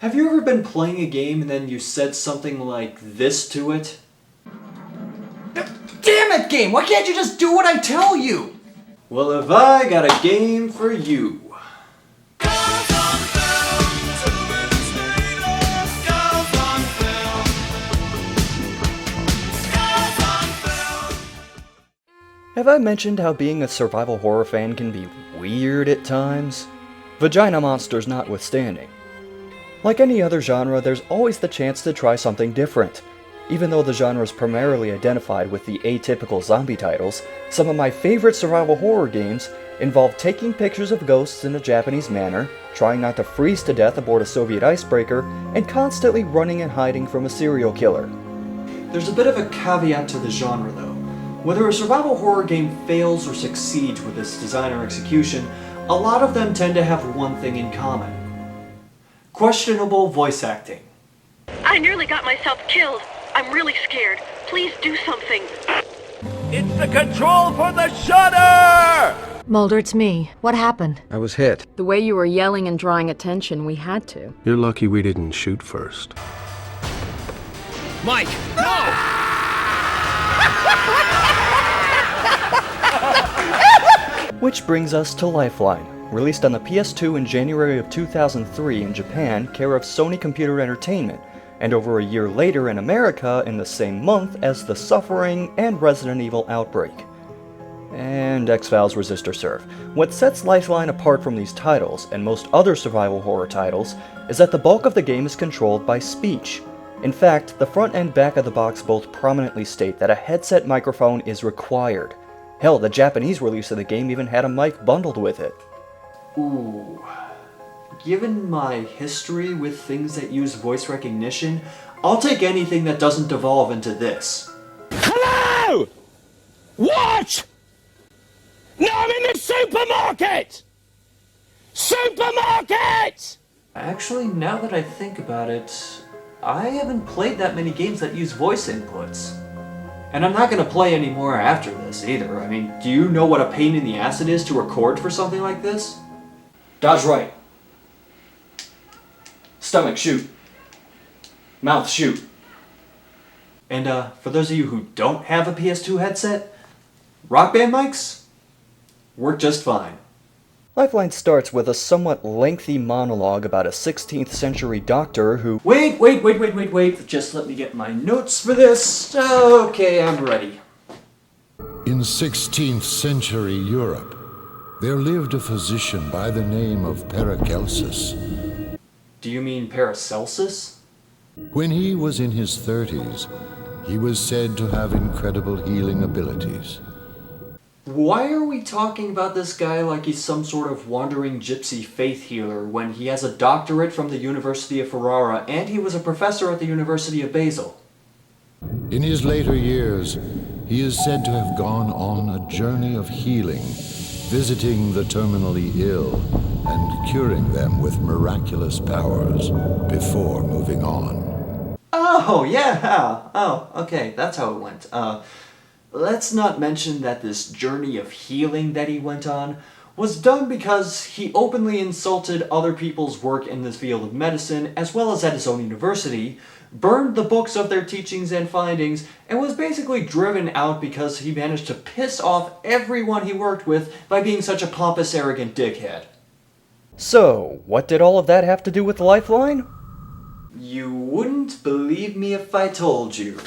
Have you ever been playing a game and then you said something like this to it? Damn it, game! Why can't you just do what I tell you? Well, have I got a game for you. Have I mentioned how being a survival horror fan can be weird at times? Vagina monsters notwithstanding. Like any other genre, there's always the chance to try something different. Even though the genre is primarily identified with the atypical zombie titles, some of my favorite survival horror games involve taking pictures of ghosts in a Japanese manner, trying not to freeze to death aboard a Soviet icebreaker, and constantly running and hiding from a serial killer. There's a bit of a caveat to the genre though. Whether a survival horror game fails or succeeds with its design or execution, a lot of them tend to have one thing in common. Questionable voice acting. I nearly got myself killed. I'm really scared. Please do something. It's the control for the shutter! Mulder, it's me. What happened? I was hit. The way you were yelling and drawing attention, we had to. You're lucky we didn't shoot first. Mike, no! Which brings us to Lifeline. Released on the PS2 in January of 2003 in Japan, care of Sony Computer Entertainment, and over a year later in America in the same month as The Suffering and Resident Evil Outbreak. And X-Files Resistor Serve. What sets Lifeline apart from these titles, and most other survival horror titles, is that the bulk of the game is controlled by speech. In fact, the front and back of the box both prominently state that a headset microphone is required. Hell, the Japanese release of the game even had a mic bundled with it. Ooh. Given my history with things that use voice recognition, I'll take anything that doesn't devolve into this. Hello! What? No, I'm in the supermarket! Supermarket! Actually, now that I think about it, I haven't played that many games that use voice inputs. And I'm not going to play any more after this either. I mean, do you know what a pain in the ass it is to record for something like this? Dodge right. Stomach, shoot. Mouth, shoot. And for those of you who don't have a PS2 headset, Rock Band mics work just fine. Lifeline starts with a somewhat lengthy monologue about a 16th century doctor who— Wait, just let me get my notes for this. Okay, I'm ready. In 16th century Europe, there lived a physician by the name of Paracelsus. Do you mean Paracelsus? When he was in his 30s, he was said to have incredible healing abilities. Why are we talking about this guy like he's some sort of wandering gypsy faith healer when he has a doctorate from the University of Ferrara and he was a professor at the University of Basel? In his later years, he is said to have gone on a journey of healing, visiting the terminally ill and curing them with miraculous powers before moving on. Oh, yeah! Oh, okay, that's how it went. Let's not mention that this journey of healing that he went on was done because he openly insulted other people's work in the field of medicine, as well as at his own university, burned the books of their teachings and findings, and was basically driven out because he managed to piss off everyone he worked with by being such a pompous, arrogant dickhead. So, what did all of that have to do with Lifeline? You wouldn't believe me if I told you.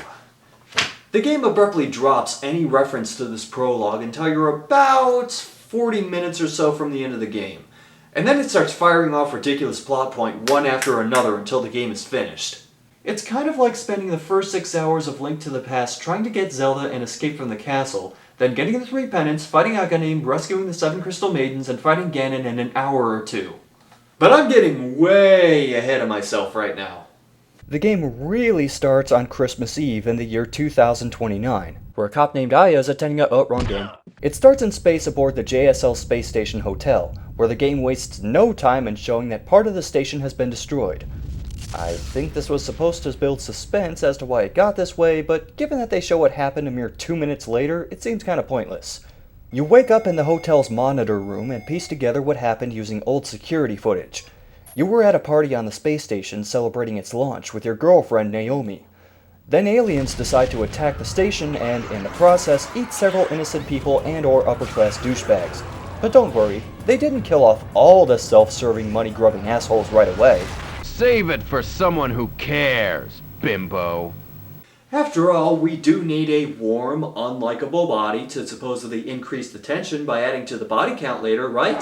The game abruptly drops any reference to this prologue until you're about 40 minutes or so from the end of the game. And then it starts firing off ridiculous plot point one after another until the game is finished. It's kind of like spending the first 6 hours of Link to the Past trying to get Zelda and escape from the castle, then getting the 3 penance, fighting Aghanim, rescuing the 7 Crystal Maidens, and fighting Ganon in an hour or 2. But I'm getting way ahead of myself right now. The game really starts on Christmas Eve in the year 2029, where a cop named Aya is attending wrong game. It starts in space aboard the JSL Space Station Hotel, where the game wastes no time in showing that part of the station has been destroyed. I think this was supposed to build suspense as to why it got this way, but given that they show what happened a mere 2 minutes later, it seems kinda pointless. You wake up in the hotel's monitor room and piece together what happened using old security footage. You were at a party on the space station celebrating its launch with your girlfriend Naomi. Then aliens decide to attack the station and, in the process, eat several innocent people and/or upper-class douchebags. But don't worry, they didn't kill off all the self-serving, money-grubbing assholes right away. Save it for someone who cares, bimbo. After all, we do need a warm, unlikable body to supposedly increase the tension by adding to the body count later, right?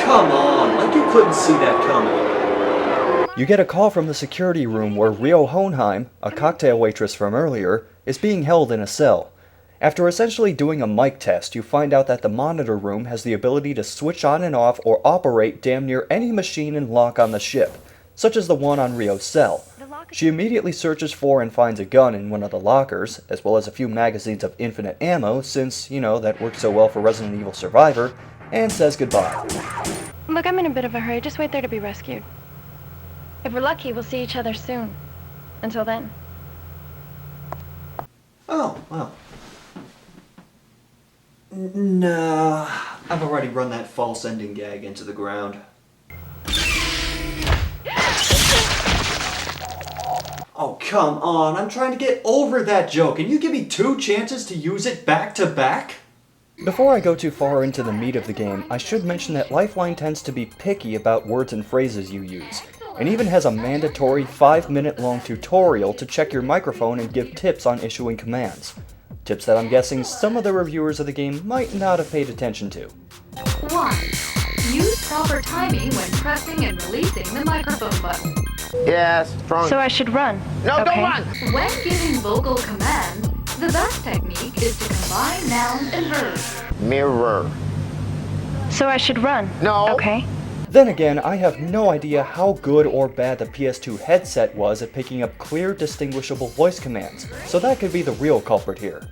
Come on, like you couldn't see that coming. You get a call from the security room where Rio Hohenheim, a cocktail waitress from earlier, is being held in a cell. After essentially doing a mic test, you find out that the monitor room has the ability to switch on and off or operate damn near any machine and lock on the ship, such as the one on Rio's cell. She immediately searches for and finds a gun in one of the lockers, as well as a few magazines of infinite ammo, since, you know, that worked so well for Resident Evil Survivor, and says goodbye. Look, I'm in a bit of a hurry. Just wait there to be rescued. If we're lucky, we'll see each other soon. Until then. Oh, well. Nah, I've already run that false ending gag into the ground. Oh, come on, I'm trying to get over that joke, and you give me 2 chances to use it back to back? Before I go too far into the meat of the game, I should mention that Lifeline tends to be picky about words and phrases you use, and even has a mandatory 5-minute-long tutorial to check your microphone and give tips on issuing commands. Tips that I'm guessing some of the reviewers of the game might not have paid attention to. 1. Use proper timing when pressing and releasing the microphone button. Yes, strong. So I should run. No, okay. don't run! When giving vocal commands, the best technique is to combine noun and verb. Mirror. So I should run. No. Okay. Then again, I have no idea how good or bad the PS2 headset was at picking up clear, distinguishable voice commands, so that could be the real culprit here.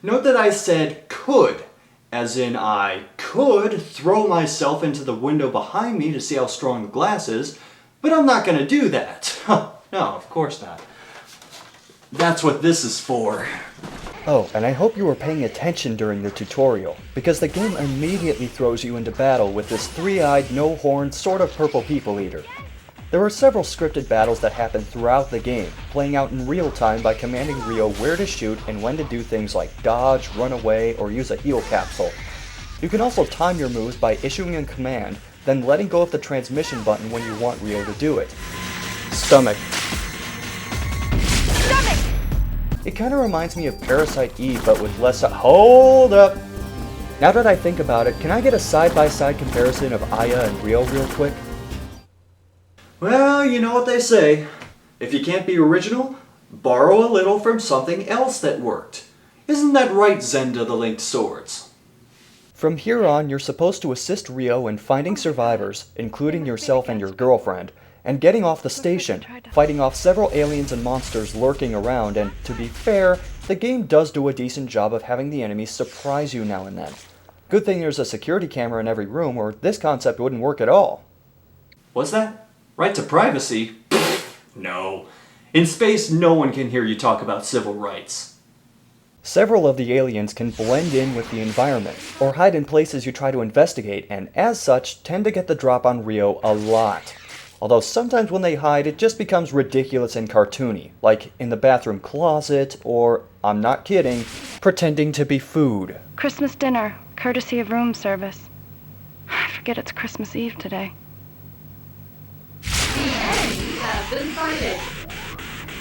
Note that I said could, as in I could throw myself into the window behind me to see how strong the glass is, but I'm not gonna do that. No, of course not. That's what this is for. Oh, and I hope you were paying attention during the tutorial, because the game immediately throws you into battle with this 3-eyed, no-horned, sort of purple people eater. There are several scripted battles that happen throughout the game, playing out in real time by commanding Rio where to shoot and when to do things like dodge, run away, or use a heal capsule. You can also time your moves by issuing a command, then letting go of the transmission button when you want Rio to do it. Stomach. It kinda reminds me of Parasite Eve, but with less Hold up! Now that I think about it, can I get a side-by-side comparison of Aya and Rio real quick? Well, you know what they say. If you can't be original, borrow a little from something else that worked. Isn't that right, Zenda the Linked Swords? From here on, you're supposed to assist Rio in finding survivors, including yourself and your girlfriend, and getting off the station, fighting off several aliens and monsters lurking around, and to be fair, the game does do a decent job of having the enemies surprise you now and then. Good thing there's a security camera in every room, or this concept wouldn't work at all. What's that? Right to privacy? No. In space, no one can hear you talk about civil rights. Several of the aliens can blend in with the environment, or hide in places you try to investigate, and as such, tend to get the drop on Rio a lot. Although sometimes when they hide, it just becomes ridiculous and cartoony, like in the bathroom closet, or, I'm not kidding, pretending to be food. Christmas dinner, courtesy of room service. I forget it's Christmas Eve today. The enemies have been sighted.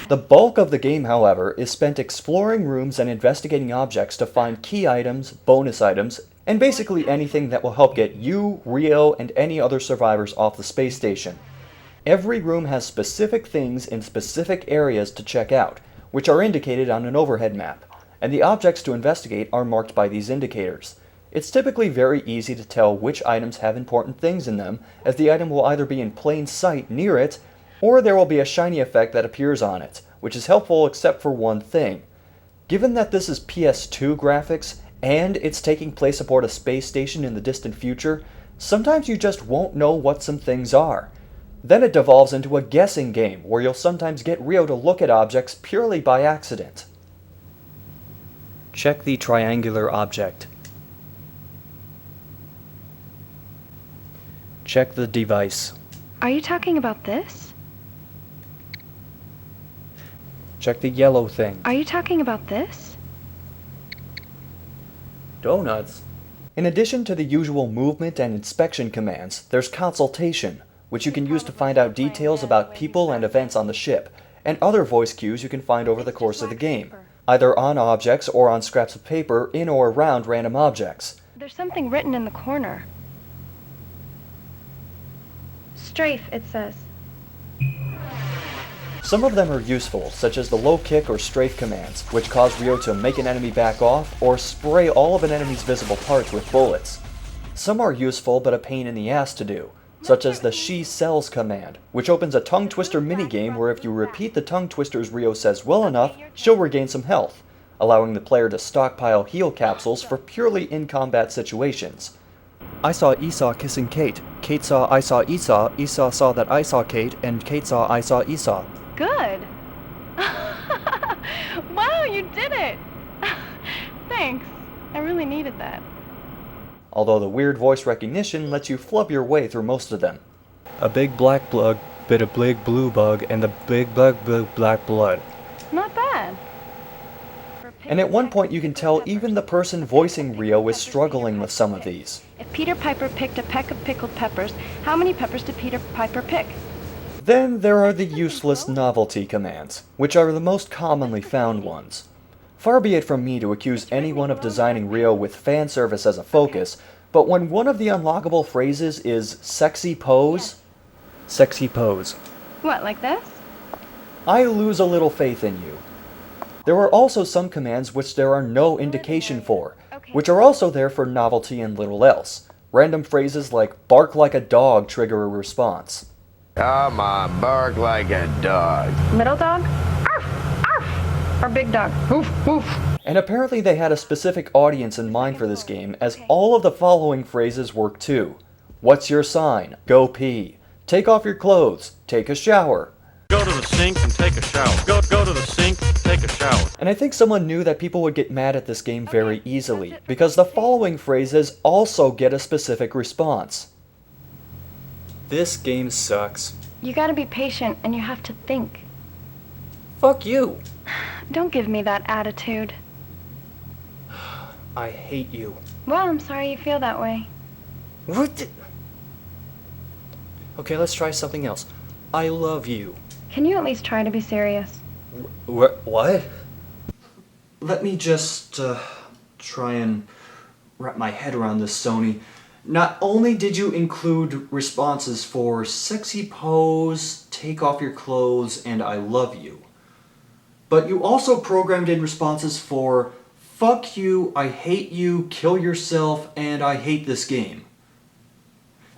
The bulk of the game, however, is spent exploring rooms and investigating objects to find key items, bonus items, and basically anything that will help get you, Rio, and any other survivors off the space station. Every room has specific things in specific areas to check out, which are indicated on an overhead map, and the objects to investigate are marked by these indicators. It's typically very easy to tell which items have important things in them, as the item will either be in plain sight near it, or there will be a shiny effect that appears on it, which is helpful except for one thing. Given that this is PS2 graphics, and it's taking place aboard a space station in the distant future, sometimes you just won't know what some things are. Then it devolves into a guessing game, where you'll sometimes get Rio to look at objects purely by accident. Check the triangular object. Check the device. Are you talking about this? Check the yellow thing. Are you talking about this? Donuts. In addition to the usual movement and inspection commands, there's consultation, which you can use to find out details about people and events on the ship, and other voice cues you can find over the course of the game, either on objects or on scraps of paper in or around random objects. There's something written in the corner. Strafe, it says. Some of them are useful, such as the low kick or strafe commands, which cause Rio to make an enemy back off or spray all of an enemy's visible parts with bullets. Some are useful but a pain in the ass to do, such as the She Sells command, which opens a tongue twister minigame where if you repeat the tongue twisters Rio says well enough, she'll regain some health, allowing the player to stockpile heal capsules for purely in-combat situations. I saw Esau kissing Kate. Kate saw I saw Esau. Esau saw that I saw Kate, and Kate saw I saw Esau. Good. Wow, you did it. Thanks. I really needed that. Although the weird voice recognition lets you flub your way through most of them. A big black bug bit a big blue bug, and the big bug bit black blood. Not bad. And at one point you can tell even the person voicing Rio is struggling with some of these. If Peter Piper picked a peck of pickled peppers, how many peppers did Peter Piper pick? Then there are the useless novelty commands, which are the most commonly found ones. Far be it from me to accuse anyone of designing Rio with fan service as a focus, but when one of the unlockable phrases is sexy pose, sexy pose. What, like this? I lose a little faith in you. There are also some commands which there are no indication for, which are also there for novelty and little else. Random phrases like bark like a dog trigger a response. Come on, bark like a dog. Little dog? Arf! Arf! Or big dog? Hoof! Hoof! And apparently they had a specific audience in mind for this game, as all of the following phrases work too. What's your sign? Go pee. Take off your clothes. Take a shower. Go to the sink and take a shower. Go to the sink, take a shower. And I think someone knew that people would get mad at this game very easily, because the following phrases also get a specific response. This game sucks. You gotta be patient and you have to think. Fuck you. Don't give me that attitude. I hate you. Well, I'm sorry you feel that way. What? Okay, let's try something else. I love you. Can you at least try to be serious? What? Let me just try and wrap my head around this, Sony. Not only did you include responses for sexy pose, take off your clothes, and I love you, but you also programmed in responses for fuck you, I hate you, kill yourself, and I hate this game.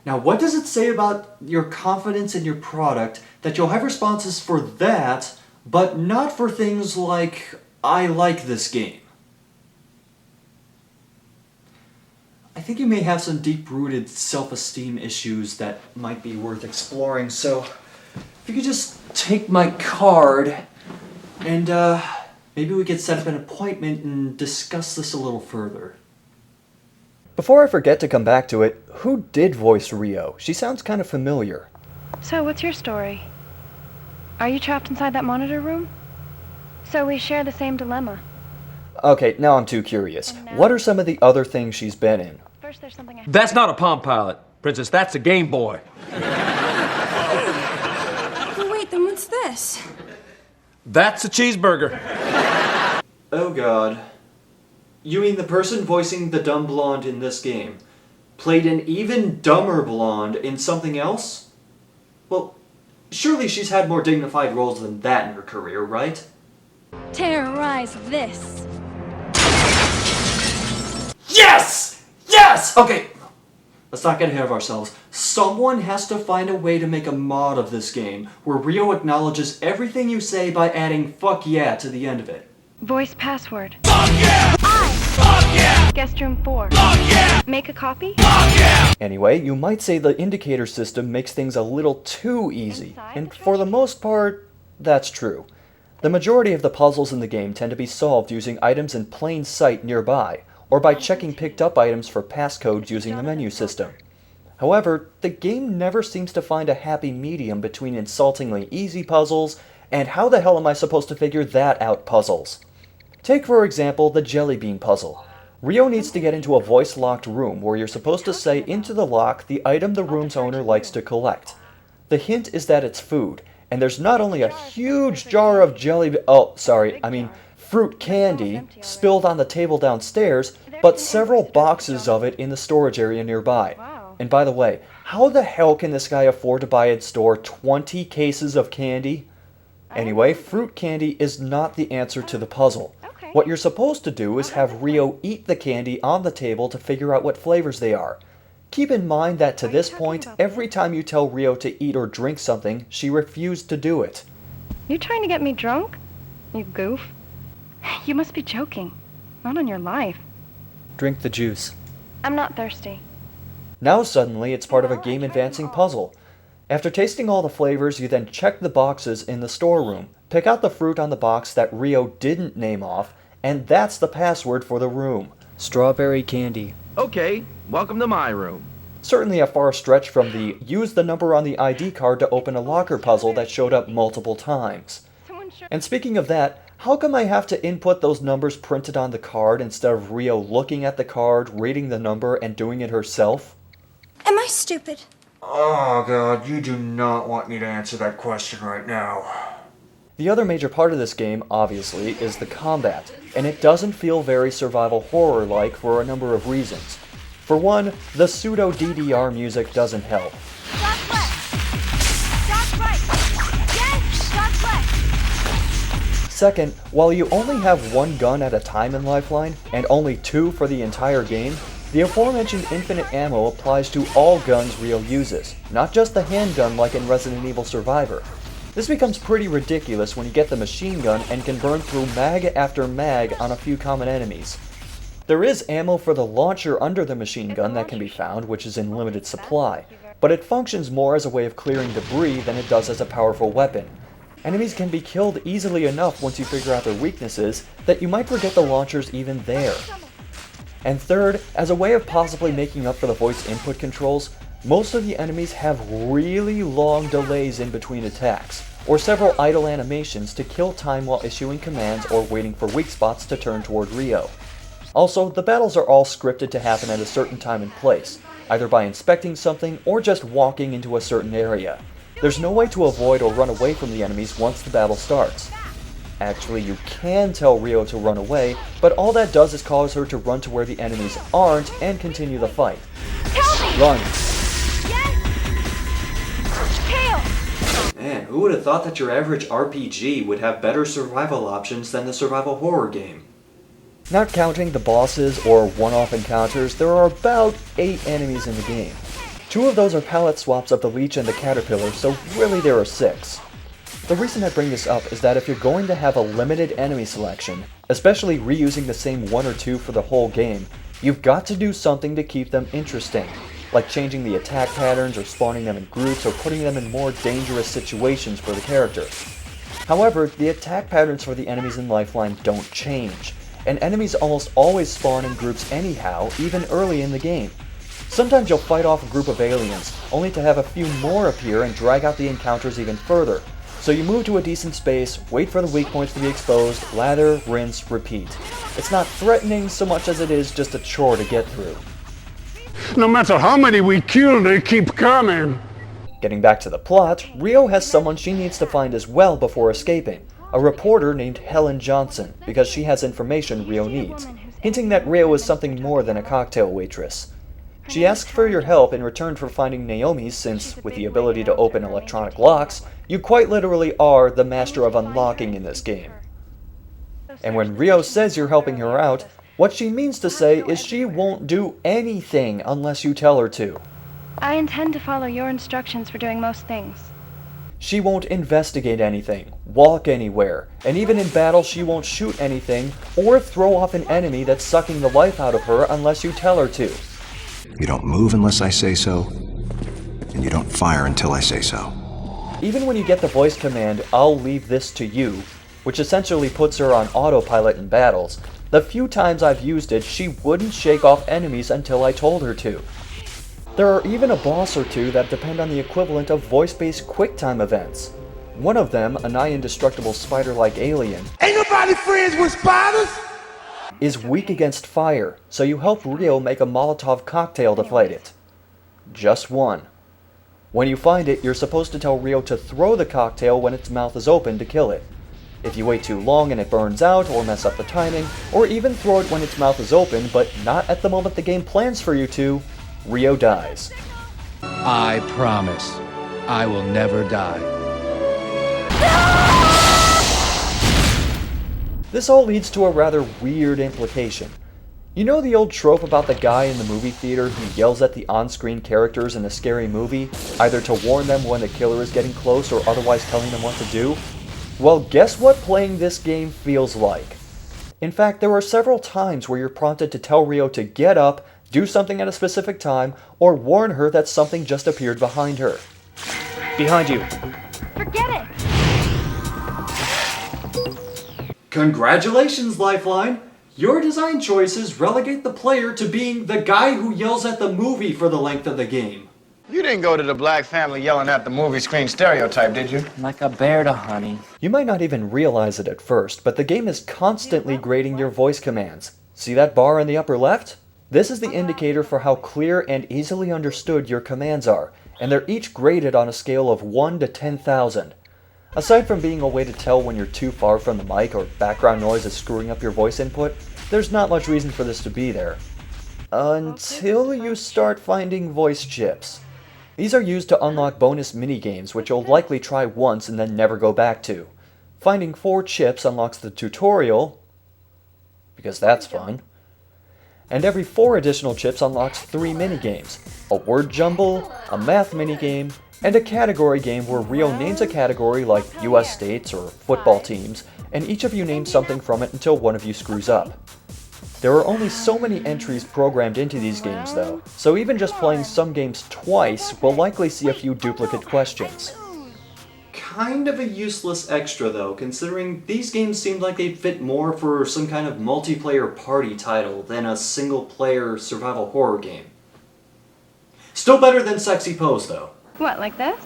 Now, what does it say about your confidence in your product that you'll have responses for that, but not for things like, I like this game? I think you may have some deep-rooted self-esteem issues that might be worth exploring, so if you could just take my card and maybe we could set up an appointment and discuss this a little further. Before I forget to come back to it, who did voice Rio? She sounds kind of familiar. So, what's your story? Are you trapped inside that monitor room? So we share the same dilemma. Okay, now I'm too curious. What are some of the other things she's been in? First, there's something That's not a Palm Pilot, Princess. That's a Game Boy. Oh, wait, then what's this? That's a cheeseburger. Oh god. You mean the person voicing the dumb blonde in this game played an even dumber blonde in something else? Well, surely she's had more dignified roles than that in her career, right? Terrorize this. Yes! Yes! Okay, let's not get ahead of ourselves. Someone has to find a way to make a mod of this game where Rio acknowledges everything you say by adding fuck yeah to the end of it. Voice password. Fuck yeah! Fuck yeah! Guest room 4. Fuck yeah! Make a copy? Fuck yeah! Anyway, you might say the indicator system makes things a little too easy, and for the most part, that's true. The majority of the puzzles in the game tend to be solved using items in plain sight nearby, or by checking picked up items for passcodes using the menu system. However, the game never seems to find a happy medium between insultingly easy puzzles and how the hell am I supposed to figure that out puzzles. Take for example the jelly bean puzzle. Rio needs to get into a voice-locked room where you're supposed to say into the lock the item the room's owner likes to collect. The hint is that it's food, and there's not only a huge jar of fruit candy spilled on the table downstairs, but several boxes of it in the storage area nearby. And by the way, how the hell can this guy afford to buy and store 20 cases of candy? Anyway, fruit candy is not the answer to the puzzle. What you're supposed to do is have Rio eat the candy on the table to figure out what flavors they are. Keep in mind that to this point, every time you tell Rio to eat or drink something, she refused to do it. You trying to get me drunk? You goof. You must be joking. Not on your life. Drink the juice. I'm not thirsty. Now suddenly it's part of a game-advancing puzzle. After tasting all the flavors, you then check the boxes in the storeroom, pick out the fruit on the box that Rio didn't name off, and that's the password for the room. Strawberry candy. Okay, welcome to my room. Certainly a far stretch from the use the number on the ID card to open a locker puzzle that showed up multiple times. And speaking of that, how come I have to input those numbers printed on the card instead of Rio looking at the card, reading the number, and doing it herself? Am I stupid? Oh god, you do not want me to answer that question right now. The other major part of this game, obviously, is the combat, and it doesn't feel very survival horror-like for a number of reasons. For one, the pseudo-DDR music doesn't help. Stop left! Stop right! Yes! Stop left! Second, while you only have one gun at a time in Lifeline, and only two for the entire game, the aforementioned infinite ammo applies to all guns Rio uses, not just the handgun like in Resident Evil Survivor. This becomes pretty ridiculous when you get the machine gun and can burn through mag after mag on a few common enemies. There is ammo for the launcher under the machine gun that can be found, which is in limited supply, but it functions more as a way of clearing debris than it does as a powerful weapon. Enemies can be killed easily enough once you figure out their weaknesses that you might forget the launcher's even there. And third, as a way of possibly making up for the voice input controls, most of the enemies have really long delays in between attacks, or several idle animations to kill time while issuing commands or waiting for weak spots to turn toward Rio. Also, the battles are all scripted to happen at a certain time and place, either by inspecting something or just walking into a certain area. There's no way to avoid or run away from the enemies once the battle starts. Actually, you can tell Rio to run away, but all that does is cause her to run to where the enemies aren't and continue the fight. Run. Man, who would have thought that your average RPG would have better survival options than the survival horror game? Not counting the bosses or one-off encounters, there are about 8 enemies in the game. 2 of those are palette swaps of the Leech and the Caterpillar, so really there are 6. The reason I bring this up is that if you're going to have a limited enemy selection, especially reusing the same 1 or 2 for the whole game, you've got to do something to keep them interesting, like changing the attack patterns or spawning them in groups or putting them in more dangerous situations for the character. However, the attack patterns for the enemies in Lifeline don't change, and enemies almost always spawn in groups anyhow, even early in the game. Sometimes you'll fight off a group of aliens, only to have a few more appear and drag out the encounters even further. So you move to a decent space, wait for the weak points to be exposed, lather, rinse, repeat. It's not threatening so much as it is just a chore to get through. No matter how many we kill, they keep coming. Getting back to the plot, Rio has someone she needs to find as well before escaping. A reporter named Helen Johnson, because she has information Rio needs, hinting that Rio is something more than a cocktail waitress. She asks for your help in return for finding Naomi since, with the ability to open electronic locks, you quite literally are the master of unlocking in this game. And when Rio says you're helping her out, what she means to say is she won't do anything unless you tell her to. I intend to follow your instructions for doing most things. She won't investigate anything, walk anywhere, and even in battle she won't shoot anything or throw off an enemy that's sucking the life out of her unless you tell her to. You don't move unless I say so, and you don't fire until I say so. Even when you get the voice command, "I'll leave this to you," which essentially puts her on autopilot in battles, the few times I've used it, she wouldn't shake off enemies until I told her to. There are even a boss or two that depend on the equivalent of voice-based QuickTime events. One of them, a nigh-indestructible spider-like alien, Ain't nobody friends with spiders! is weak against fire, so you help Rio make a Molotov cocktail to fight it. Just one. When you find it, you're supposed to tell Rio to throw the cocktail when its mouth is open to kill it. If you wait too long and it burns out, or mess up the timing, or even throw it when its mouth is open, but not at the moment the game plans for you to, Rio dies. I promise, I will never die. This all leads to a rather weird implication. You know the old trope about the guy in the movie theater who yells at the on-screen characters in a scary movie, either to warn them when the killer is getting close or otherwise telling them what to do? Well, guess what playing this game feels like? In fact, there are several times where you're prompted to tell Rio to get up, do something at a specific time, or warn her that something just appeared behind her. Behind you. Forget it! Congratulations, Lifeline! Your design choices relegate the player to being the guy who yells at the movie for the length of the game. You didn't go to the black family yelling at the movie screen stereotype, did you? Like a bear to honey. You might not even realize it at first, but the game is constantly grading your voice commands. See that bar in the upper left? This is the indicator for how clear and easily understood your commands are, and they're each graded on a scale of 1 to 10,000. Aside from being a way to tell when you're too far from the mic or background noise is screwing up your voice input, there's not much reason for this to be there. Until you start finding voice chips. These are used to unlock bonus minigames, which you'll likely try once and then never go back to. Finding 4 chips unlocks the tutorial, because that's fun. And every 4 additional chips unlocks 3 minigames. A word jumble, a math minigame, and a category game where Rio names a category like US states or football teams, and each of you names something from it until one of you screws up. There are only so many entries programmed into these games though, so even just playing some games twice will likely see a few duplicate questions. Kind of a useless extra though, considering these games seem like they'd fit more for some kind of multiplayer party title than a single-player survival horror game. Still better than Sexy Pose though. What, like this?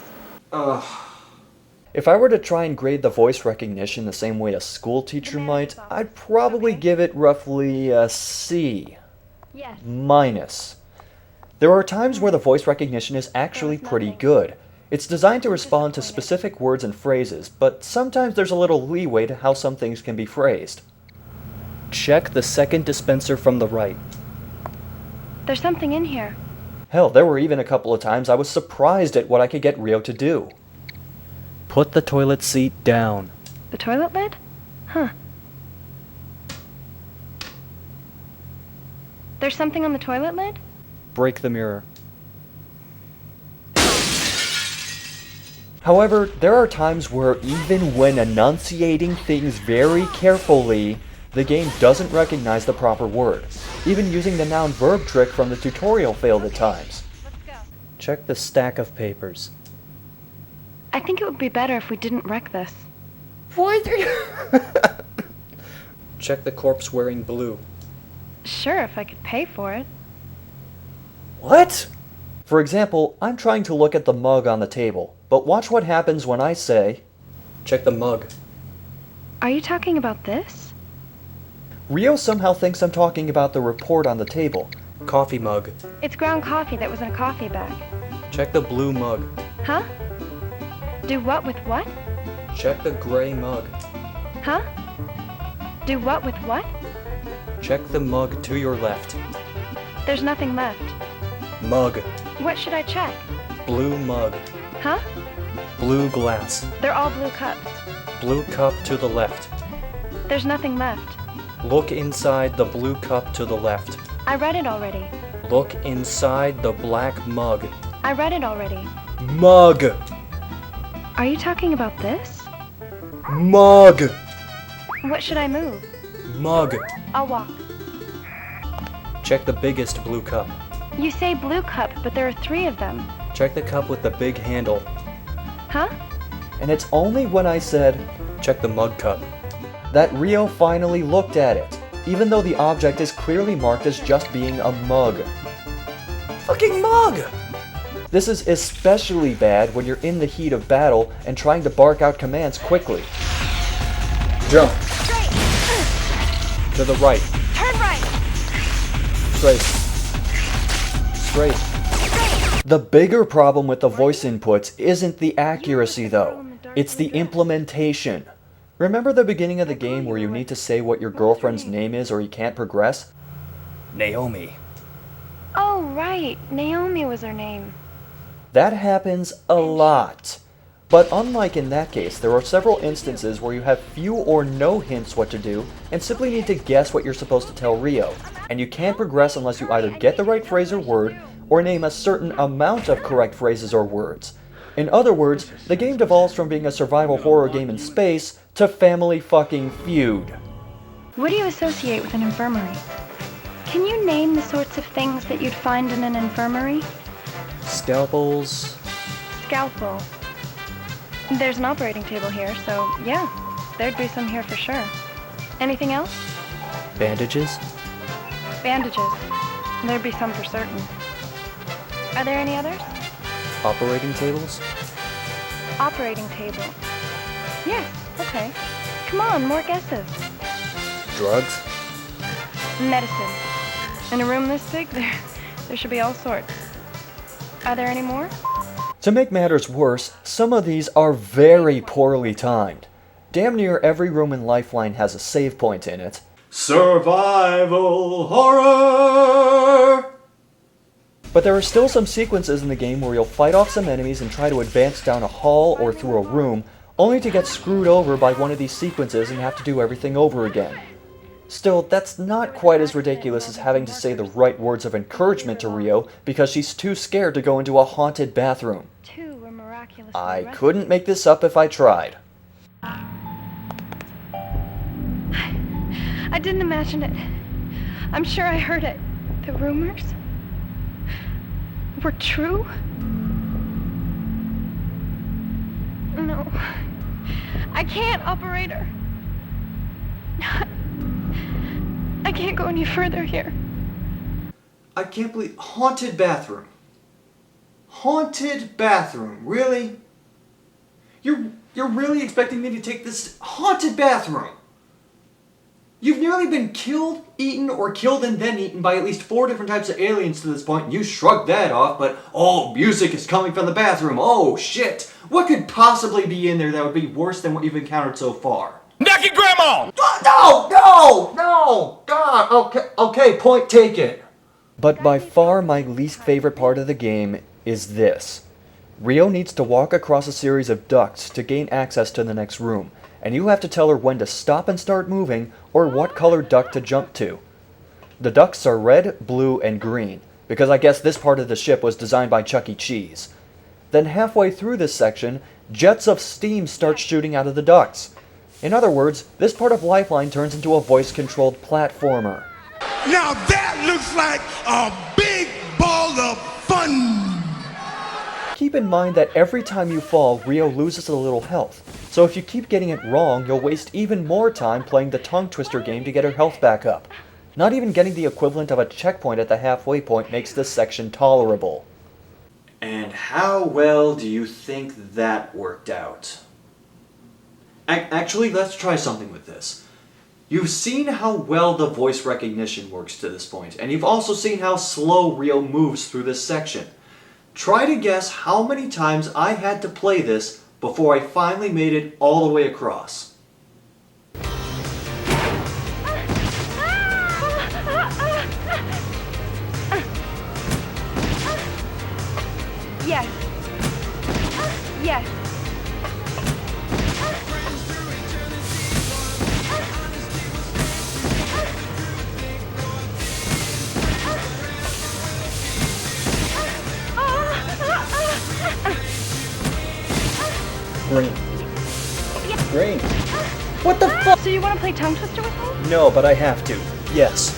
If I were to try and grade the voice recognition the same way a school teacher might, I'd probably give it roughly a C-. Minus. There are times where the voice recognition is actually pretty good. It's designed to respond to specific words and phrases, but sometimes there's a little leeway to how some things can be phrased. Check the second dispenser from the right. There's something in here. Hell, there were even a couple of times I was surprised at what I could get Rio to do. Put the toilet seat down. The toilet lid? Huh. There's something on the toilet lid? Break the mirror. However, there are times where even when enunciating things very carefully, the game doesn't recognize the proper word. Even using the noun-verb trick from the tutorial failed at times. Check the stack of papers. I think it would be better if we didn't wreck this. What? Check the corpse wearing blue. Sure, if I could pay for it. What? For example, I'm trying to look at the mug on the table, but watch what happens when I say, check the mug. Are you talking about this? Rio somehow thinks I'm talking about the report on the table. Coffee mug. It's ground coffee that was in a coffee bag. Check the blue mug. Huh? Do what with what? Check the gray mug. Huh? Do what with what? Check the mug to your left. There's nothing left. Mug. What should I check? Blue mug. Huh? Blue glass. They're all blue cups. Blue cup to the left. There's nothing left. Look inside the blue cup to the left. I read it already. Look inside the black mug. I read it already. Mug! Are you talking about this? Mug! What should I move? Mug. I'll walk. Check the biggest blue cup. You say blue cup, but there are 3 of them. Check the cup with the big handle. Huh? And it's only when I said, check the mug cup, that Rio finally looked at it, even though the object is clearly marked as just being a mug. Fucking mug! This is especially bad when you're in the heat of battle and trying to bark out commands quickly. Jump. Straight. To the right. Turn right. Straight. Straight. The bigger problem with the voice inputs isn't the accuracy though, it's the implementation. Remember the beginning of the game where you need to say what your girlfriend's name is or you can't progress? Naomi. Oh, right. Naomi was her name. That happens a lot. But unlike in that case, there are several instances where you have few or no hints what to do and simply need to guess what you're supposed to tell Rio, and you can't progress unless you either get the right phrase or word, or name a certain amount of correct phrases or words. In other words, the game devolves from being a survival horror game in space to Family fucking Feud. What do you associate with an infirmary? Can you name the sorts of things that you'd find in an infirmary? Scalpels. Scalpel. There's an operating table here, so yeah, there'd be some here for sure. Anything else? Bandages. Bandages. There'd be some for certain. Are there any others? Operating tables. Operating table. Yes, okay. Come on, more guesses. Drugs. Medicine. In a room this big, there should be all sorts. Are there any more? To make matters worse, some of these are very poorly timed. Damn near every room in Lifeline has a save point in it. Survival horror! But there are still some sequences in the game where you'll fight off some enemies and try to advance down a hall or through a room, only to get screwed over by one of these sequences and have to do everything over again. Still, that's not quite as ridiculous as having to say the right words of encouragement to Rio because she's too scared to go into a haunted bathroom. I couldn't make this up if I tried. I didn't imagine it. I'm sure I heard it. The rumors were true? No. I can't, operator. I can't go any further here. I can't believe... Haunted bathroom. Haunted bathroom. Really? You're really expecting me to take this haunted bathroom? You've nearly been killed, eaten, or killed and then eaten by at least 4 different types of aliens to this point, and you shrugged that off, but, oh, music is coming from the bathroom, oh, shit. What could possibly be in there that would be worse than what you've encountered so far? Knock your grandma! No! God, okay, point taken. But by far my least favorite part of the game is this. Rio needs to walk across a series of ducts to gain access to the next room, and you have to tell her when to stop and start moving, or what color duct to jump to. The ducts are red, blue, and green, because I guess this part of the ship was designed by Chuck E. Cheese. Then halfway through this section, jets of steam start shooting out of the ducts. In other words, this part of Lifeline turns into a voice-controlled platformer. Now that looks like a big ball of fun! Keep in mind that every time you fall, Rio loses a little health. So if you keep getting it wrong, you'll waste even more time playing the tongue twister game to get her health back up. Not even getting the equivalent of a checkpoint at the halfway point makes this section tolerable. And how well do you think that worked out? Actually, let's try something with this. You've seen how well the voice recognition works to this point, and you've also seen how slow Rio moves through this section. Try to guess how many times I had to play this before I finally made it all the way across. Yes. Yes. Green. Green. What the fuck? So you want to play tongue twister with me? No, but I have to. Yes.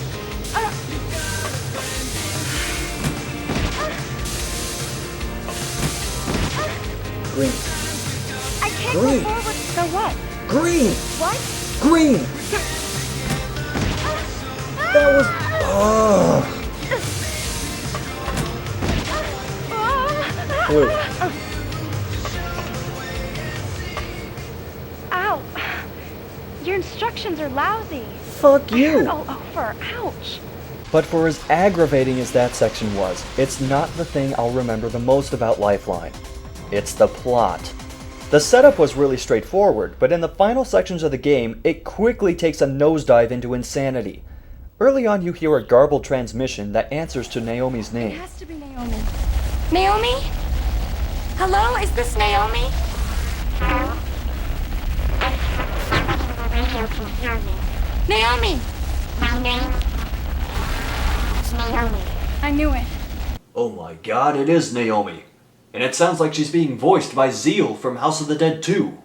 Green. I can't Green. go forward. So what? Green. What? Green. That was... Ugh. Ow! Your instructions are lousy. Fuck you! Oh, ouch! But for as aggravating as that section was, it's not the thing I'll remember the most about Lifeline. It's the plot. The setup was really straightforward, but in the final sections of the game, it quickly takes a nosedive into insanity. Early on, you hear a garbled transmission that answers to Naomi's name. It has to be Naomi. Naomi? Hello, is this Naomi? Naomi! My name is Naomi. I knew it. Oh my god, it is Naomi. And it sounds like she's being voiced by Zeal from House of the Dead 2.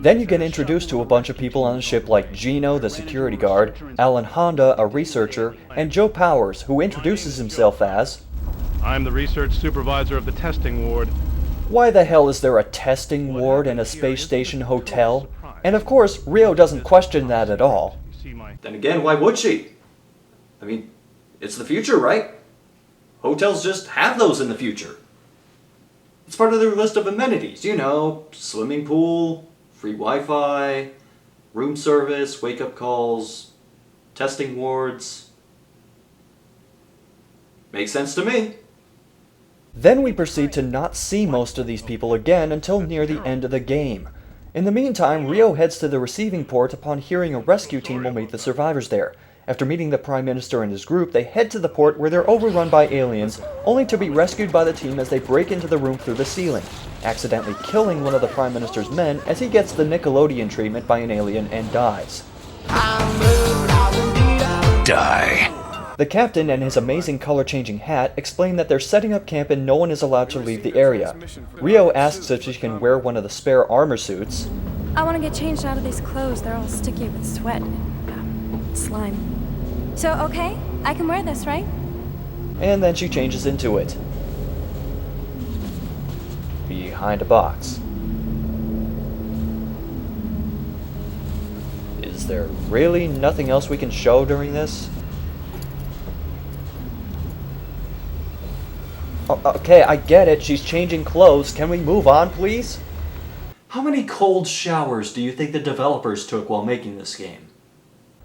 Then you get introduced to a bunch of people on the ship like Gino, the security guard, Alan Honda, a researcher, and Joe Powers, who introduces himself as... I'm the research supervisor of the testing ward. Why the hell is there a testing ward in a space station hotel? And of course, Rio doesn't question that at all. Then again, why would she? I mean, it's the future, right? Hotels just have those in the future. It's part of their list of amenities, you know, swimming pool, free Wi-Fi, room service, wake-up calls, testing wards. Makes sense to me. Then we proceed to not see most of these people again until near the end of the game. In the meantime, Rio heads to the receiving port upon hearing a rescue team will meet the survivors there. After meeting the Prime Minister and his group, they head to the port where they're overrun by aliens, only to be rescued by the team as they break into the room through the ceiling, accidentally killing one of the Prime Minister's men as he gets the Nickelodeon treatment by an alien and dies. Die. The captain and his amazing color-changing hat explain that they're setting up camp and no one is allowed to leave the area. Rio asks if she can wear one of the spare armor suits. I want to get changed out of these clothes. They're all sticky with sweat and slime. So, okay, I can wear this, right? And then she changes into it. Behind a box. Is there really nothing else we can show during this? Okay, I get it. She's changing clothes. Can we move on, please? How many cold showers do you think the developers took while making this game?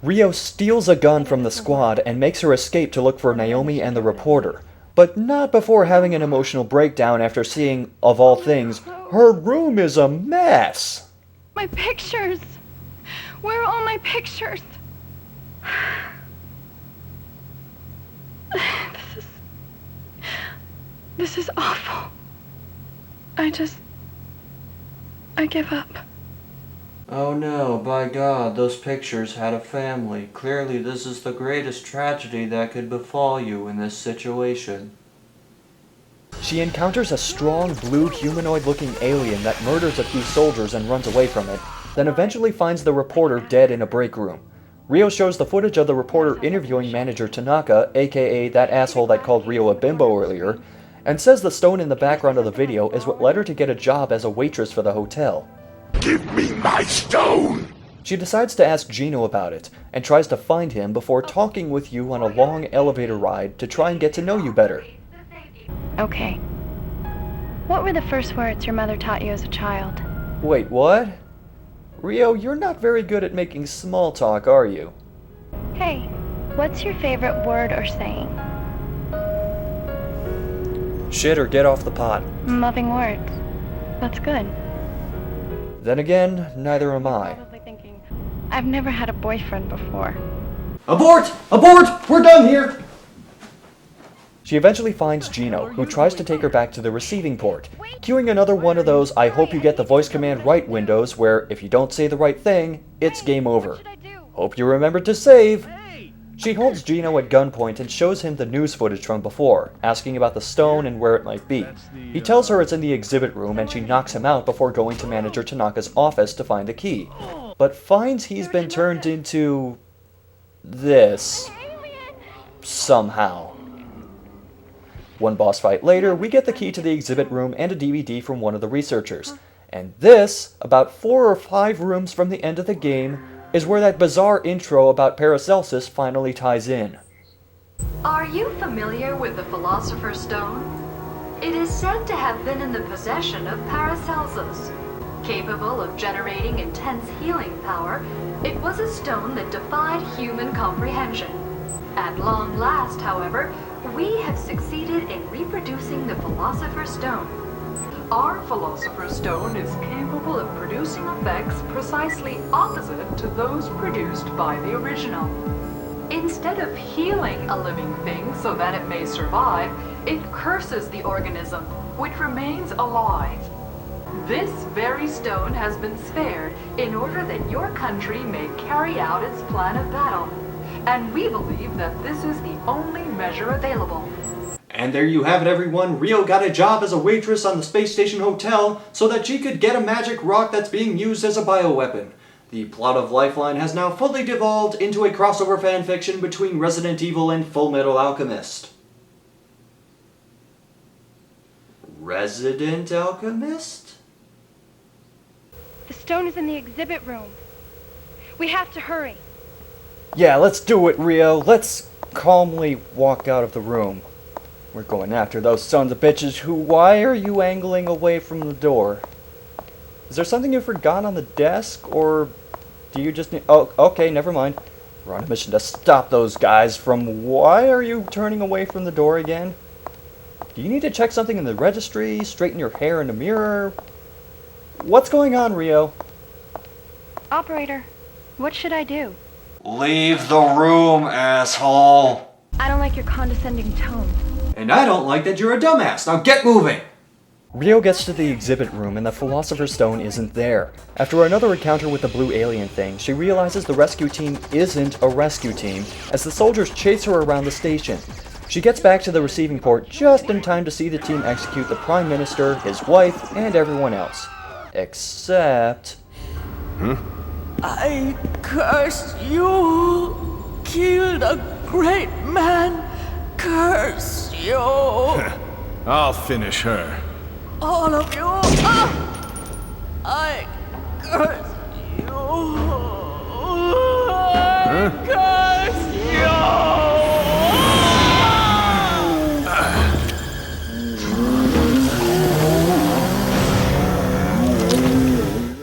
Rio steals a gun from the squad and makes her escape to look for Naomi and the reporter. But not before having an emotional breakdown after seeing, of all things, her room is a mess. My pictures! Where are all my pictures? This is awful. I give up. Oh no, by God, those pictures had a family. Clearly this is the greatest tragedy that could befall you in this situation. She encounters a strong blue humanoid-looking alien that murders a few soldiers and runs away from it, then eventually finds the reporter dead in a break room. Rio shows the footage of the reporter interviewing manager Tanaka, aka that asshole that called Rio a bimbo earlier, and says the stone in the background of the video is what led her to get a job as a waitress for the hotel. Give me my stone! She decides to ask Gino about it, and tries to find him before talking with you on a long elevator ride to try and get to know you better. Okay. What were the first words your mother taught you as a child? Wait, what? Rio, you're not very good at making small talk, are you? Hey, what's your favorite word or saying? Shit or get off the pot. Loving words. That's good. Then again, neither am I. Probably thinking, I've never had a boyfriend before. Abort! Abort! We're done here! She eventually finds Gino, who tries to take her back to the receiving port, cueing another one of those I hope you get the voice command right windows where if you don't say the right thing, it's game over. Hope you remembered to save! She holds Gino at gunpoint and shows him the news footage from before, asking about the stone and where it might be. He tells her it's in the exhibit room and she knocks him out before going to manager Tanaka's office to find the key, but finds he's been turned into... this. Somehow. One boss fight later, we get the key to the exhibit room and a DVD from one of the researchers. And this, about 4 or 5 rooms from the end of the game, is where that bizarre intro about Paracelsus finally ties in. Are you familiar with the Philosopher's Stone? It is said to have been in the possession of Paracelsus. Capable of generating intense healing power, it was a stone that defied human comprehension. At long last, however, we have succeeded in reproducing the Philosopher's Stone. Our Philosopher's Stone is capable of producing effects precisely opposite to those produced by the original. Instead of healing a living thing so that it may survive, it curses the organism, which remains alive. This very stone has been spared in order that your country may carry out its plan of battle. And we believe that this is the only measure available. And there you have it, everyone. Rio got a job as a waitress on the Space Station Hotel so that she could get a magic rock that's being used as a bioweapon. The plot of Lifeline has now fully devolved into a crossover fanfiction between Resident Evil and Fullmetal Alchemist. Resident Alchemist? The stone is in the exhibit room. We have to hurry. Yeah, let's do it, Rio. Let's calmly walk out of the room. We're going after those sons of bitches who... Why are you angling away from the door? Is there something you forgot on the desk, or do you just need... Oh, okay, never mind. We're on a mission to stop those guys from... Why are you turning away from the door again? Do you need to check something in the registry? Straighten your hair in the mirror? What's going on, Rio? Operator, what should I do? Leave the room, asshole! I don't like your condescending tone. And I don't like that you're a dumbass. Now get moving! Rio gets to the exhibit room and the Philosopher's Stone isn't there. After another encounter with the blue alien thing, she realizes the rescue team isn't a rescue team, as the soldiers chase her around the station. She gets back to the receiving port just in time to see the team execute the Prime Minister, his wife, and everyone else. Except... I curse you! Killed a great man! Curse you! I'll finish her. All of you! Ah! I curse you! I curse you!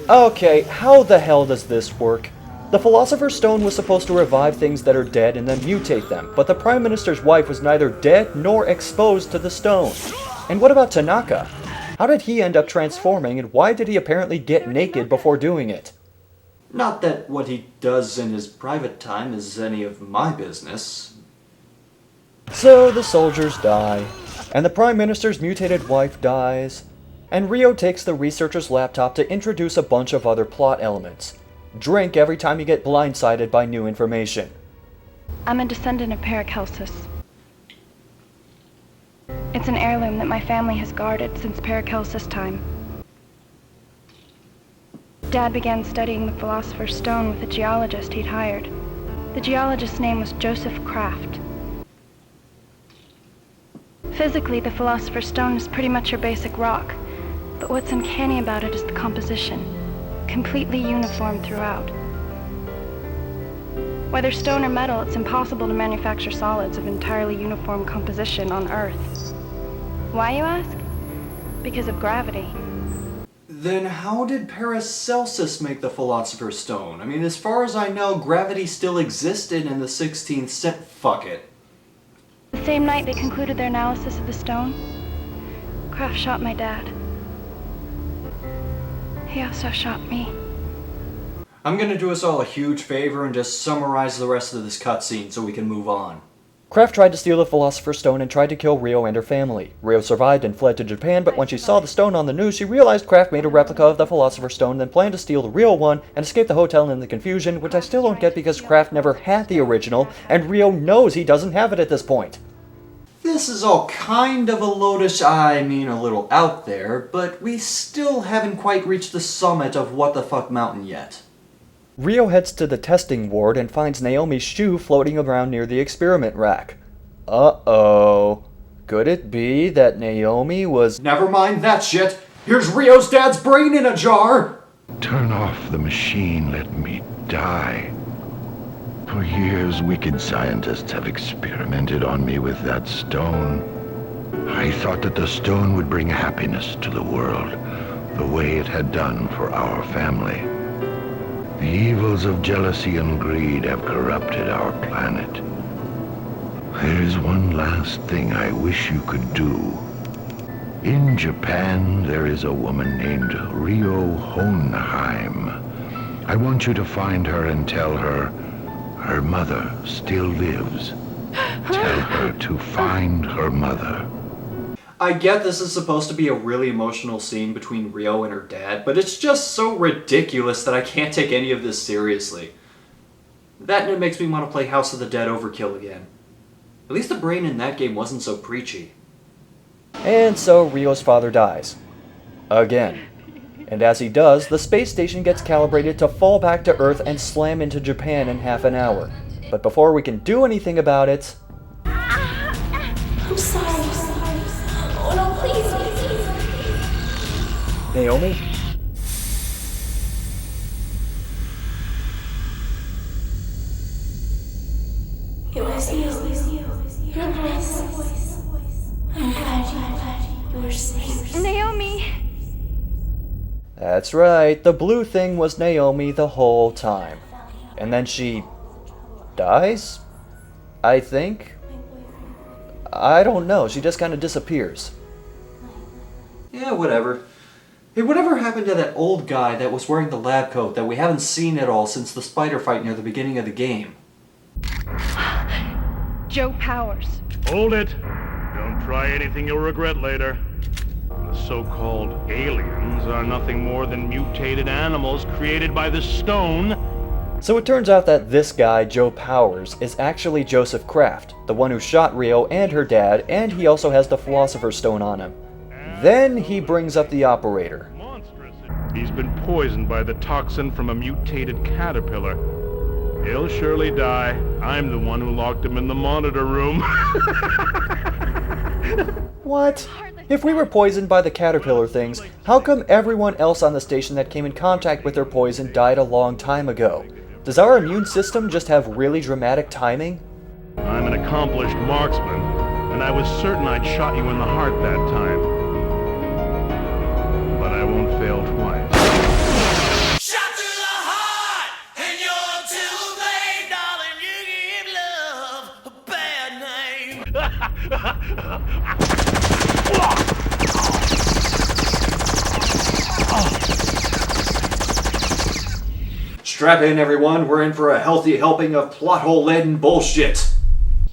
Okay, how the hell does this work? The Philosopher's Stone was supposed to revive things that are dead and then mutate them, but the Prime Minister's wife was neither dead nor exposed to the stone. And what about Tanaka? How did he end up transforming, and why did he apparently get naked before doing it? Not that what he does in his private time is any of my business. So the soldiers die, and the Prime Minister's mutated wife dies, and Rio takes the researcher's laptop to introduce a bunch of other plot elements. Drink every time you get blindsided by new information. I'm a descendant of Paracelsus. It's an heirloom that my family has guarded since Paracelsus' time. Dad began studying the Philosopher's Stone with a geologist he'd hired. The geologist's name was Joseph Kraft. Physically, the Philosopher's Stone is pretty much your basic rock, but what's uncanny about it is the composition. Completely uniform throughout. Whether stone or metal, it's impossible to manufacture solids of entirely uniform composition on Earth. Why, you ask? Because of gravity. Then how did Paracelsus make the Philosopher's Stone? I mean, as far as I know, gravity still existed in the 16th century. Fuck it. The same night they concluded their analysis of the stone, Kraft shot my dad. He also shot me. I'm gonna do us all a huge favor and just summarize the rest of this cutscene so we can move on. Kraft tried to steal the Philosopher's Stone and tried to kill Rio and her family. Rio survived and fled to Japan, but when she saw the stone on the news, she realized Kraft made a replica of the Philosopher's Stone, then planned to steal the real one and escape the hotel in the confusion, which I still don't get because Kraft never had the original, and Rio knows he doesn't have it at this point. This is all kind of a a little out there, but we still haven't quite reached the summit of What the Fuck Mountain yet. Rio heads to the testing ward and finds Naomi's shoe floating around near the experiment rack. Uh-oh. Could it be that Naomi was... Never mind that shit! Here's Rio's dad's brain in a jar! Turn off the machine, let me die. For years, wicked scientists have experimented on me with that stone. I thought that the stone would bring happiness to the world, the way it had done for our family. The evils of jealousy and greed have corrupted our planet. There is one last thing I wish you could do. In Japan, there is a woman named Ryo Honheim. I want you to find her and tell her her mother still lives. Tell her to find her mother. I get this is supposed to be a really emotional scene between Ryo and her dad, but it's just so ridiculous that I can't take any of this seriously. That and it makes me want to play House of the Dead Overkill again. At least the brain in that game wasn't so preachy. And so Ryo's father dies. Again. And as he does, the space station gets calibrated to fall back to Earth and slam into Japan in half an hour. But before we can do anything about it... I'm sorry. Oh no, please. Naomi? It was you. Your voice. I'm glad you were safe. Naomi! That's right, the blue thing was Naomi the whole time. And then she... dies? I think? I don't know, she just kind of disappears. Yeah, whatever. Hey, whatever happened to that old guy that was wearing the lab coat that we haven't seen at all since the spider fight near the beginning of the game? Joe Powers. Hold it! Don't try anything you'll regret later. The so-called aliens are nothing more than mutated animals created by the stone. So it turns out that this guy, Joe Powers, is actually Joseph Kraft, the one who shot Ryo and her dad, and he also has the Philosopher's Stone on him. Then he brings up the operator. He's been poisoned by the toxin from a mutated caterpillar. He'll surely die. I'm the one who locked him in the monitor room. What? If we were poisoned by the caterpillar things, how come everyone else on the station that came in contact with their poison died a long time ago? Does our immune system just have really dramatic timing? I'm an accomplished marksman, and I was certain I'd shot you in the heart that time. But I won't fail twice. Shot to the heart, and you're too late, darling. You give love a bad name. Strap in, everyone. We're in for a healthy helping of plot hole-laden bullshit.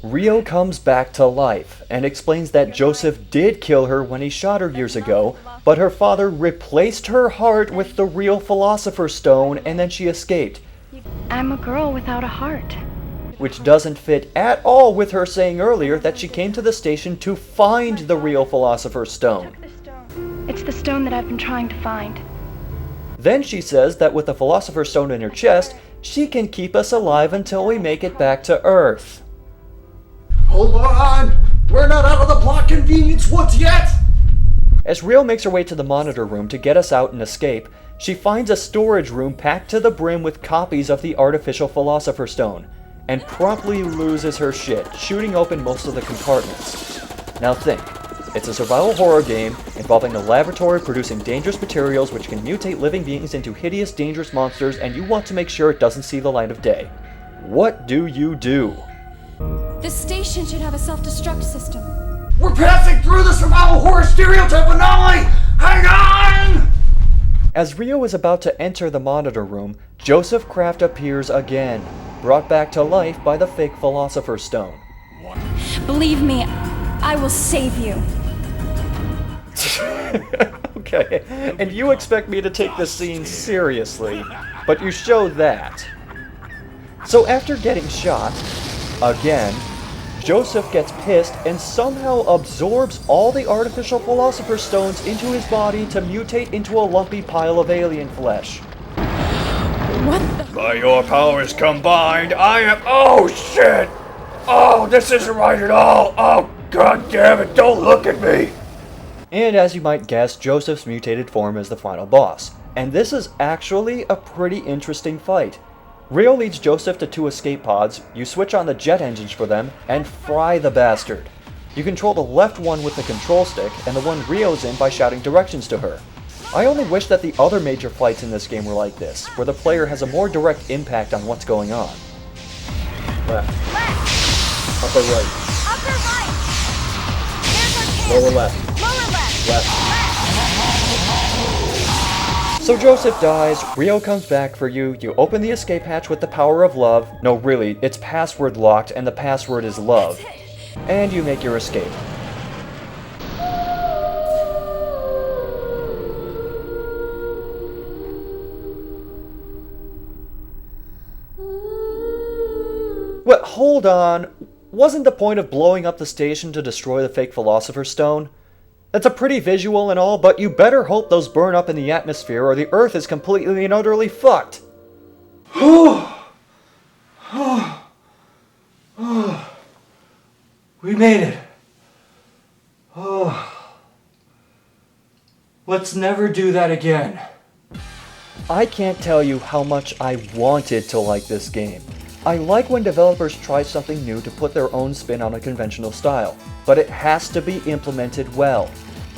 Ryo comes back to life and explains that Joseph did kill her when he shot her years ago, but her father replaced her heart with the real Philosopher's Stone and then she escaped. I'm a girl without a heart. Which doesn't fit at all with her saying earlier that she came to the station to find the real Philosopher's Stone. It's the stone that I've been trying to find. Then she says that with the Philosopher's Stone in her chest, she can keep us alive until we make it back to Earth. Hold on! We're not out of the plot convenience woods yet! As Ryo makes her way to the monitor room to get us out and escape, she finds a storage room packed to the brim with copies of the artificial Philosopher's Stone, and promptly loses her shit, shooting open most of the compartments. Now think. It's a survival horror game involving a laboratory producing dangerous materials which can mutate living beings into hideous, dangerous monsters, and you want to make sure it doesn't see the light of day. What do you do? The station should have a self-destruct system. We're passing through the survival horror stereotype anomaly! Hang on! As Ryo is about to enter the monitor room, Joseph Kraft appears again, brought back to life by the fake Philosopher's Stone. Believe me, I will save you. Okay, and you expect me to take this scene seriously, but you show that. So after getting shot, again, Joseph gets pissed and somehow absorbs all the artificial Philosopher's Stones into his body to mutate into a lumpy pile of alien flesh. What the? By your powers combined, I am... Oh, shit! Oh, this isn't right at all! Oh, god damn it, don't look at me! And as you might guess, Joseph's mutated form is the final boss. And this is actually a pretty interesting fight. Rio leads Joseph to 2 escape pods, you switch on the jet engines for them, and fry the bastard. You control the left one with the control stick, and the one Rio's in by shouting directions to her. I only wish that the other major fights in this game were like this, where the player has a more direct impact on what's going on. Left. Upper right. Upper right. Lower left. Lower left. Left. So Joseph dies, Rio comes back for you, you open the escape hatch with the power of love. No, really, it's password locked and the password is love. And you make your escape. Well, hold on. Wasn't the point of blowing up the station to destroy the fake philosopher stone? That's a pretty visual and all, but you better hope those burn up in the atmosphere or the Earth is completely and utterly fucked. We made it. Let's never do that again. I can't tell you how much I wanted to like this game. I like when developers try something new to put their own spin on a conventional style, but it has to be implemented well.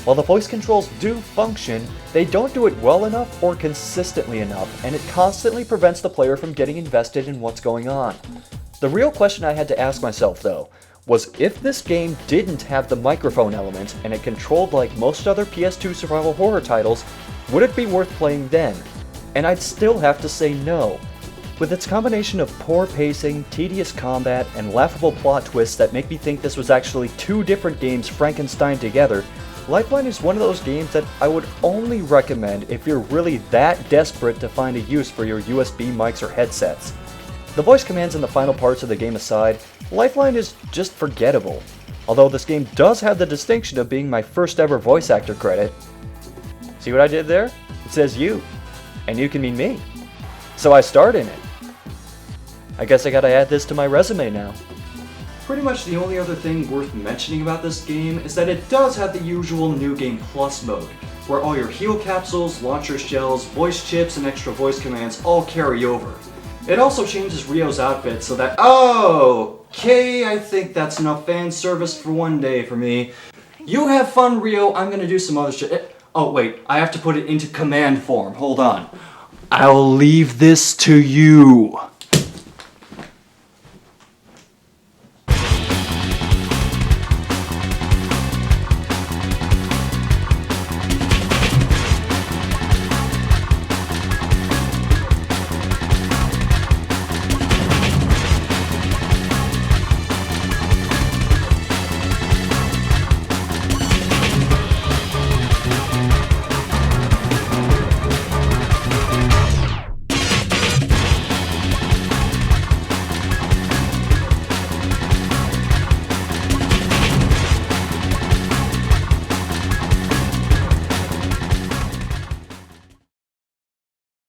While the voice controls do function, they don't do it well enough or consistently enough, and it constantly prevents the player from getting invested in what's going on. The real question I had to ask myself, though, was if this game didn't have the microphone element and it controlled like most other PS2 survival horror titles, would it be worth playing then? And I'd still have to say no. With its combination of poor pacing, tedious combat, and laughable plot twists that make me think this was actually 2 different games Frankenstein together, Lifeline is one of those games that I would only recommend if you're really that desperate to find a use for your USB mics or headsets. The voice commands in the final parts of the game aside, Lifeline is just forgettable, although this game does have the distinction of being my first ever voice actor credit. See what I did there? It says you, and you can mean me. So I starred in it. I guess I gotta add this to my resume now. Pretty much the only other thing worth mentioning about this game is that it does have the usual New Game Plus mode, where all your heal capsules, launcher shells, voice chips, and extra voice commands all carry over. It also changes Rio's outfit so that— okay, I think that's enough fan service for one day for me. You have fun, Rio, I'm gonna do some other shit. Oh wait, I have to put it into command form, hold on. I'll leave this to you.